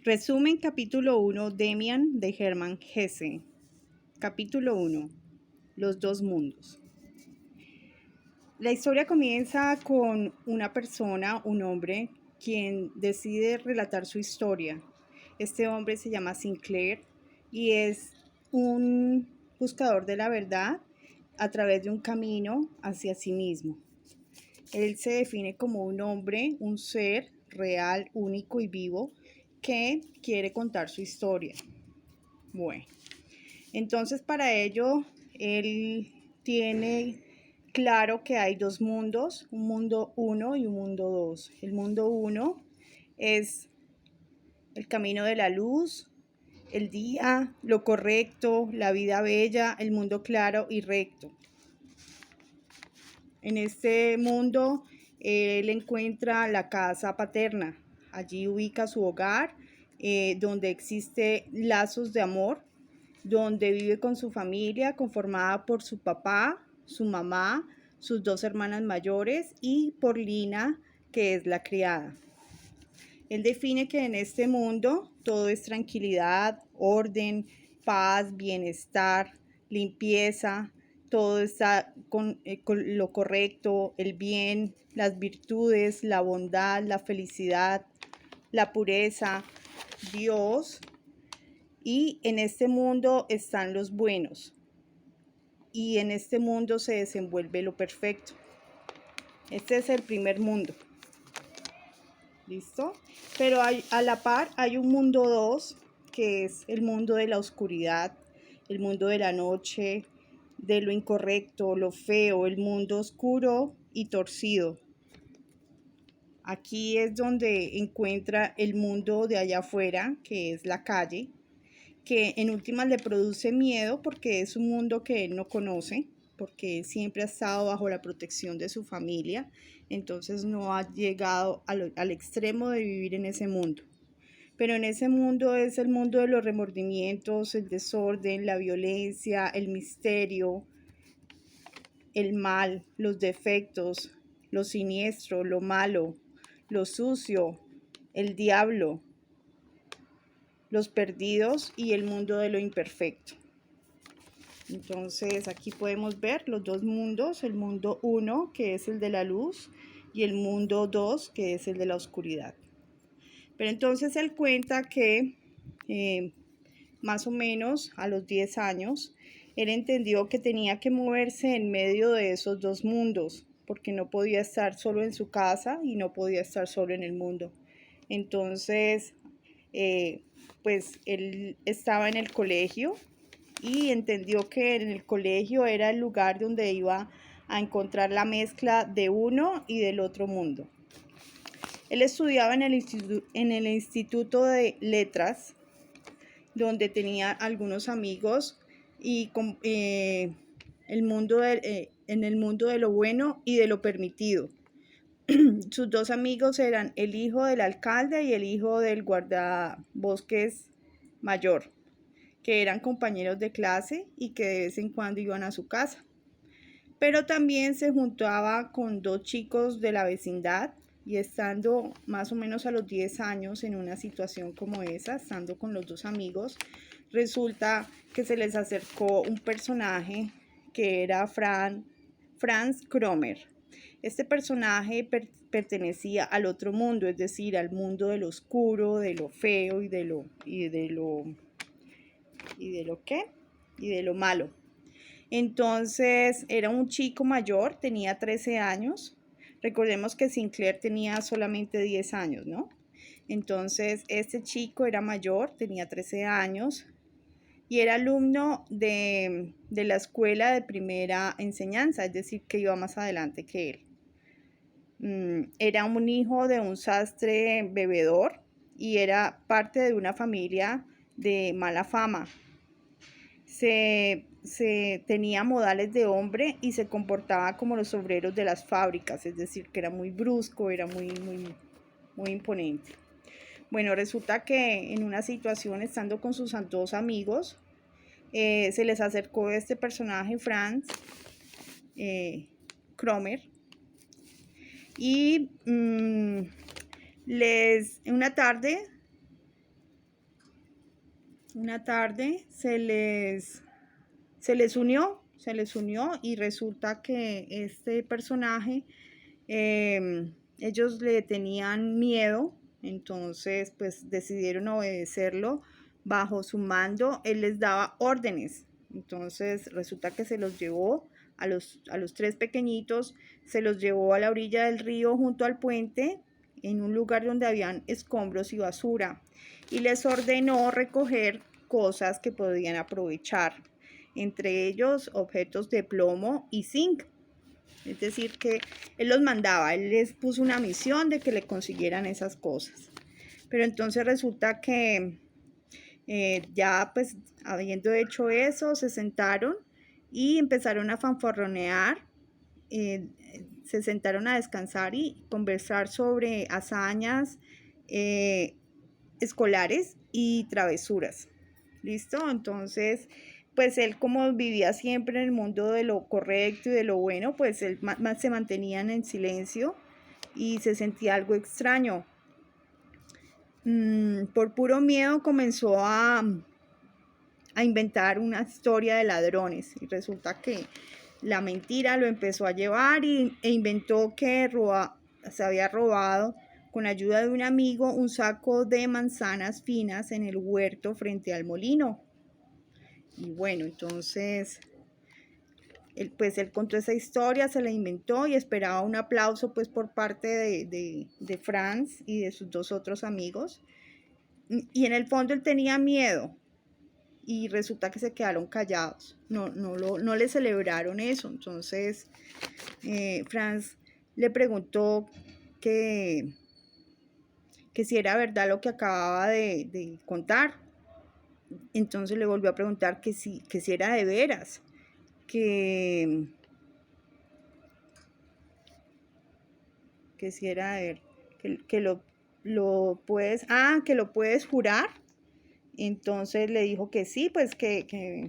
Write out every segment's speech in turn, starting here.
Resumen capítulo 1, Demian de Hermann Hesse. Capítulo 1, Los dos mundos. La historia comienza con una persona, un hombre, quien decide relatar su historia. Este hombre se llama Sinclair y es un buscador de la verdad a través de un camino hacia sí mismo. Él se define como un hombre, un ser real, único y vivo que quiere contar su historia. Bueno, entonces para ello él tiene claro que hay dos mundos, un mundo 1 y un mundo 2. El mundo 1 es el camino de la luz, el día, lo correcto, la vida bella, el mundo claro y recto. En este mundo él encuentra la casa paterna, allí ubica su hogar, donde existe lazos de amor, donde vive con su familia conformada por su papá, su mamá, sus dos hermanas mayores y por Lina, que es la criada. Él define que en este mundo todo es tranquilidad, orden, paz, bienestar, limpieza, todo está con lo correcto, el bien, las virtudes, la bondad, la felicidad, la pureza, Dios. Y en este mundo están los buenos. Y en este mundo se desenvuelve lo perfecto. Este es el primer mundo. ¿Listo? Pero a la par hay un mundo 2, que es el mundo de la oscuridad, el mundo de la noche, de lo incorrecto, lo feo, el mundo oscuro y torcido. Aquí es donde encuentra el mundo de allá afuera, que es la calle, que en últimas le produce miedo porque es un mundo que él no conoce, porque siempre ha estado bajo la protección de su familia, entonces no ha llegado al extremo de vivir en ese mundo. Pero en ese mundo es el mundo de los remordimientos, el desorden, la violencia, el misterio, el mal, los defectos, lo siniestro, lo malo, lo sucio, el diablo, los perdidos y el mundo de lo imperfecto. Entonces aquí podemos ver los dos mundos, el mundo 1 que es el de la luz y el mundo 2 que es el de la oscuridad. Pero entonces él cuenta que más o menos a los 10 años, él entendió que tenía que moverse en medio de esos dos mundos, porque no podía estar solo en su casa y no podía estar solo en el mundo. Entonces, pues él estaba en el colegio y entendió que en el colegio era el lugar donde iba a encontrar la mezcla de uno y del otro mundo. Él estudiaba en el Instituto de Letras, donde tenía algunos amigos y en el mundo de lo bueno y de lo permitido. Sus dos amigos eran el hijo del alcalde y el hijo del guardabosques mayor, que eran compañeros de clase y que de vez en cuando iban a su casa. Pero también se juntaba con dos chicos de la vecindad y estando más o menos a los 10 años en una situación como esa, estando con los dos amigos, resulta que se les acercó un personaje que era Franz Kromer. Este personaje pertenecía al otro mundo, es decir, al mundo de lo oscuro, de lo feo y de lo malo. Entonces era un chico mayor, tenía 13 años. Recordemos que Sinclair tenía solamente 10 años, ¿no? Entonces este chico era mayor, tenía 13 años y era alumno de la escuela de primera enseñanza, es decir, que iba más adelante que él. Era un hijo de un sastre bebedor y era parte de una familia de mala fama. Se tenía modales de hombre y se comportaba como los obreros de las fábricas, es decir, que era muy brusco, era muy imponente. Bueno, resulta que en una situación, estando con sus dos amigos, se les acercó este personaje, Franz Kromer, y una tarde una tarde se les unió y resulta que este personaje, ellos le tenían miedo, entonces pues decidieron obedecerlo bajo su mando. Él les daba órdenes, entonces resulta que se los llevó a los tres pequeñitos, se los llevó a la orilla del río junto al puente, en un lugar donde habían escombros y basura, y les ordenó recoger cosas que podían aprovechar, entre ellos objetos de plomo y zinc. Es decir, que él los mandaba, él les puso una misión de que le consiguieran esas cosas. Pero entonces resulta que ya pues habiendo hecho eso, se sentaron y empezaron a fanfarronear, se sentaron a descansar y conversar sobre hazañas escolares y travesuras. ¿Listo? Entonces, pues él como vivía siempre en el mundo de lo correcto y de lo bueno, pues él se mantenían en silencio y se sentía algo extraño. Por puro miedo comenzó a inventar una historia de ladrones y resulta que la mentira lo empezó a llevar e inventó que se había robado con ayuda de un amigo un saco de manzanas finas en el huerto frente al molino. Y bueno, entonces él contó esa historia, se la inventó y esperaba un aplauso pues por parte de Franz y de sus dos otros amigos. Y en el fondo él tenía miedo y resulta que se quedaron callados, no le celebraron eso. Entonces Franz le preguntó que si era verdad lo que acababa de contar. Entonces le volvió a preguntar que si era de veras, que si era de ver, que lo puedes, que lo puedes jurar. Entonces le dijo que sí, pues que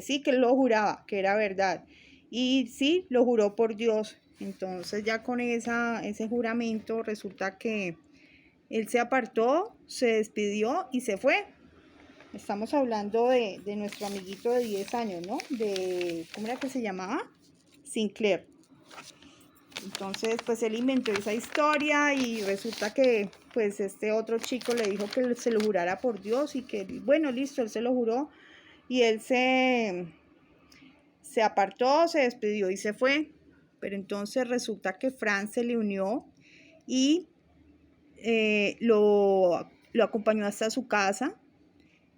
sí, que él lo juraba, que era verdad. Y sí, lo juró por Dios. Entonces ya con ese juramento resulta que él se apartó, se despidió y se fue. Estamos hablando de nuestro amiguito de 10 años, ¿no? ¿Cómo era que se llamaba? Sinclair. Entonces, pues él inventó esa historia y resulta que, pues este otro chico le dijo que se lo jurara por Dios y que, bueno, listo, él se lo juró y él se apartó, se despidió y se fue. Pero entonces resulta que Franz se le unió y lo acompañó hasta su casa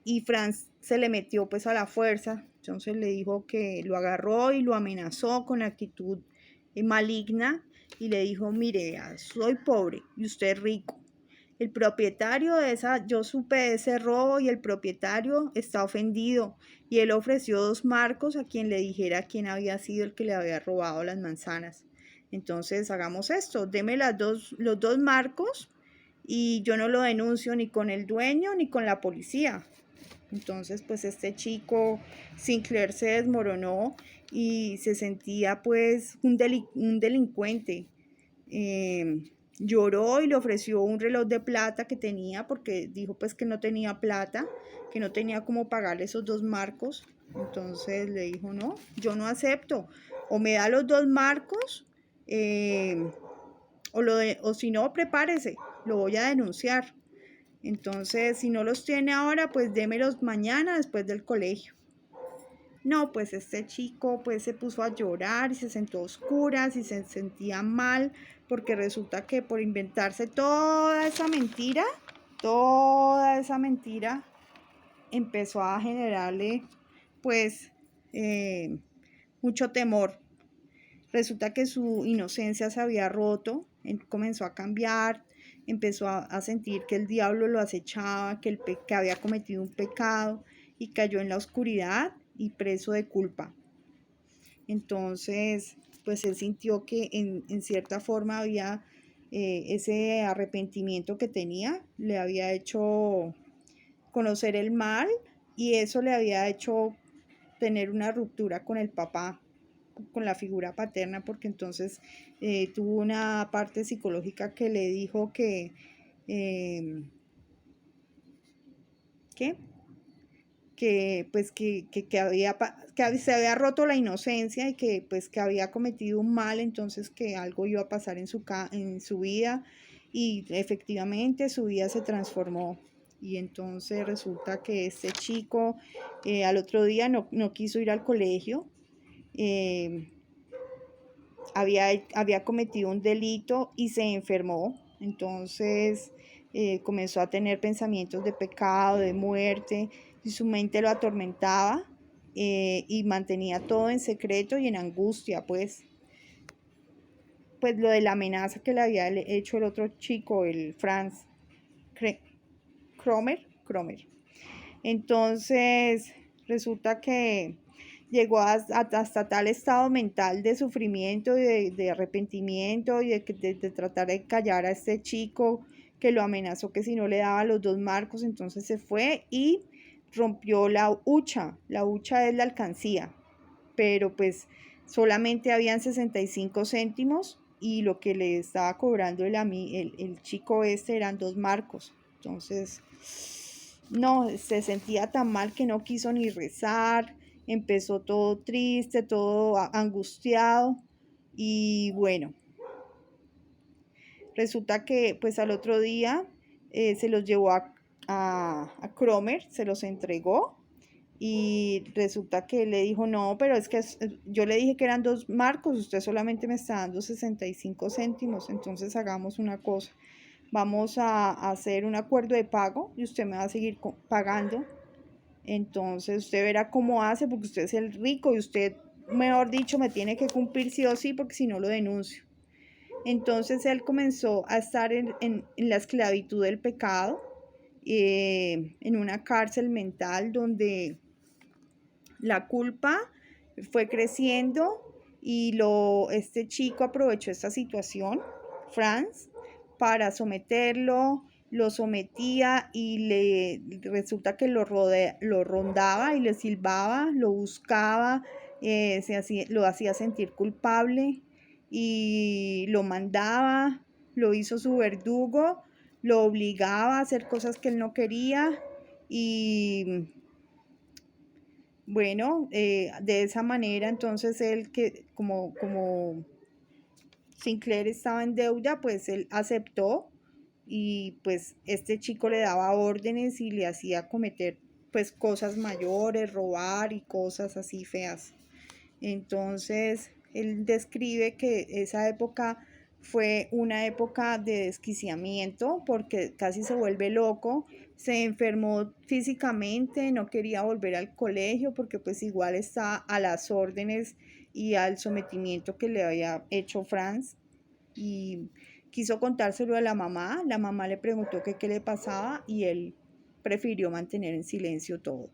y Franz se le metió pues a la fuerza. Entonces le dijo que lo agarró y lo amenazó con actitud maligna y le dijo: mire, soy pobre y usted es rico. El propietario yo supe de ese robo y el propietario está ofendido y él ofreció 2 marcos a quien le dijera quién había sido el que le había robado las manzanas. Entonces hagamos esto, deme los 2 marcos y yo no lo denuncio ni con el dueño ni con la policía. Entonces pues este chico Sinclair se desmoronó y se sentía pues un delincuente. Lloró y le ofreció un reloj de plata que tenía, porque dijo pues que no tenía plata, que no tenía cómo pagarle esos 2 marcos. Entonces le dijo: no, yo no acepto, o me da los 2 marcos o si no, prepárese, lo voy a denunciar. Entonces, si no los tiene ahora, pues démelos mañana después del colegio. No, pues este chico pues se puso a llorar y se sentó a oscuras y se sentía mal porque resulta que por inventarse toda esa mentira, empezó a generarle pues mucho temor. Resulta que su inocencia se había roto, comenzó a cambiar, empezó a sentir que el diablo lo acechaba, que había cometido un pecado y cayó en la oscuridad y preso de culpa. Entonces, pues él sintió que en cierta forma había ese arrepentimiento que tenía, le había hecho conocer el mal y eso le había hecho tener una ruptura con el papá, con la figura paterna, porque entonces tuvo una parte psicológica que le dijo que que pues que se había roto la inocencia y que pues que había cometido un mal, entonces que algo iba a pasar en su vida y efectivamente su vida se transformó. Y entonces resulta que este chico al otro día no quiso ir al colegio, eh, había cometido un delito y se enfermó. Entonces comenzó a tener pensamientos de pecado, de muerte, y su mente lo atormentaba y mantenía todo en secreto y en angustia, pues lo de la amenaza que le había hecho el otro chico, el Franz Cromer. Entonces resulta que llegó hasta tal estado mental de sufrimiento y de arrepentimiento y de tratar de callar a este chico que lo amenazó que si no le daba los 2 marcos, entonces se fue y rompió la hucha. La hucha es la alcancía, pero pues solamente habían 65 céntimos y lo que le estaba cobrando el chico este eran 2 marcos. Entonces, no, se sentía tan mal que no quiso ni rezar, empezó todo triste, todo angustiado y bueno, resulta que pues al otro día se los llevó a Cromer, se los entregó y resulta que le dijo, no, pero es que yo le dije que eran 2 marcos, usted solamente me está dando 65 céntimos, entonces hagamos una cosa, vamos a hacer un acuerdo de pago y usted me va a seguir pagando. Entonces usted verá cómo hace porque usted es el rico y usted, mejor dicho, me tiene que cumplir sí o sí porque si no lo denuncio. Entonces él comenzó a estar en la esclavitud del pecado, en una cárcel mental donde la culpa fue creciendo y este chico aprovechó esta situación, Franz, para someterlo, lo sometía y resulta que lo rondaba y le silbaba, lo buscaba, lo hacía sentir culpable y lo mandaba, lo hizo su verdugo, lo obligaba a hacer cosas que él no quería y bueno, de esa manera entonces él que como Sinclair estaba en deuda, pues él aceptó y pues este chico le daba órdenes y le hacía cometer pues cosas mayores, robar y cosas así feas. Entonces él describe que esa época fue una época de desquiciamiento porque casi se vuelve loco, se enfermó físicamente, no quería volver al colegio porque pues igual está a las órdenes y al sometimiento que le había hecho Franz y quiso contárselo a la mamá le preguntó qué le pasaba y él prefirió mantener en silencio todo.